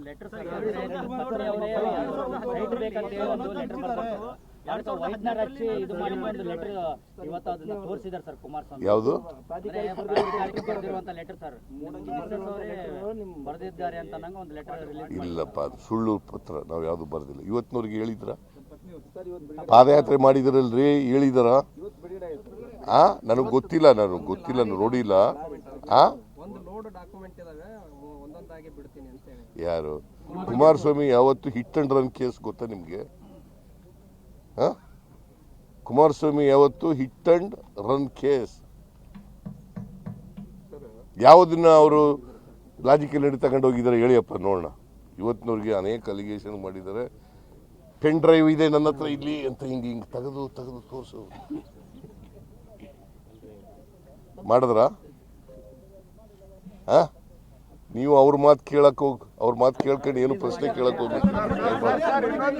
Letter site ಬೇಕಂತ ಹೇಳಿ ಒಂದು ಲೆಟರ್ ಬರ್ತಾರೆ. 2005ರ ಹಚ್ಚಿ ಇದು ಮಾಡಿ ಒಂದು ಲೆಟರ್ ಇವತ್ತು ಅದನ್ನ ತೋರಿಸಿದ್ದಾರೆ ಸರ್ ಕುಮಾರಸ್ವಾಮಿ. ಯಾವುದು ಬರೆದಿರುವಂತ ಲೆಟರ್ ಸರ್ ಬರೆದಿದ್ದಾರೆ ಅಂತ ನಂಗೆ ಒಂದು ಲೆಟರ್ ರಿಲೀಸ್. ಇಲ್ಲಪ್ಪ, ಅದು ಸುಳ್ಳು ಪತ್ರ. ನಾವು ಯಾವುದು ಬರೆದಿಲ್ಲ. ಇವತ್ತಿನವ್ರಿಗೆ ಹೇಳಿದ್ರ? ಪಾದಯಾತ್ರೆ ಮಾಡಿದ್ರಲ್ರಿ, ಹೇಳಿದಾರ? ನನಗೆ ಗೊತ್ತಿಲ್ಲ, ನೋಡಿಲ್ಲ. ಯಾರು? ಕುಮಾರಸ್ವಾಮಿ ಯಾವತ್ತು ಹಿಟ್ ಅಂಡ್ ರನ್ ಕೇಸ್ ಗೊತ್ತಾ ನಿಮ್ಗೆ? ಕುಮಾರಸ್ವಾಮಿ ಯಾವತ್ತು ಹಿಟ್ ಅಂಡ್ ರನ್ ಕೇಸ್ ಯಾವುದನ್ನ ಅವರು ಲಾಜಿಕಲ್ ನಡಿ ತಗೊಂಡು ಹೋಗಿದ್ದಾರೆ ಹೇಳಿಯಪ್ಪ ನೋಡೋಣ. ಇವತ್ತಿನವ್ರಿಗೆ ಅನೇಕ ಅಲಿಗೇಷನ್ ಮಾಡಿದ್ದಾರೆ. ಪೆನ್ ಡ್ರೈವ್ ಇದೆ ನನ್ನ ಹತ್ರ ಇಲ್ಲಿ ಅಂತ ಹಿಂಗೆ ತೆಗೆದು ತೋರಿಸು ಮಾಡಿದ್ರ? ನೀವು ಅವ್ರ ಮಾತು ಕೇಳಕ್ ಅವ್ರ ಮಾತು ಕೇಳ್ಕೊಂಡು ಏನು ಪ್ರಶ್ನೆ ಕೇಳಕ್ ಹೋಗಿ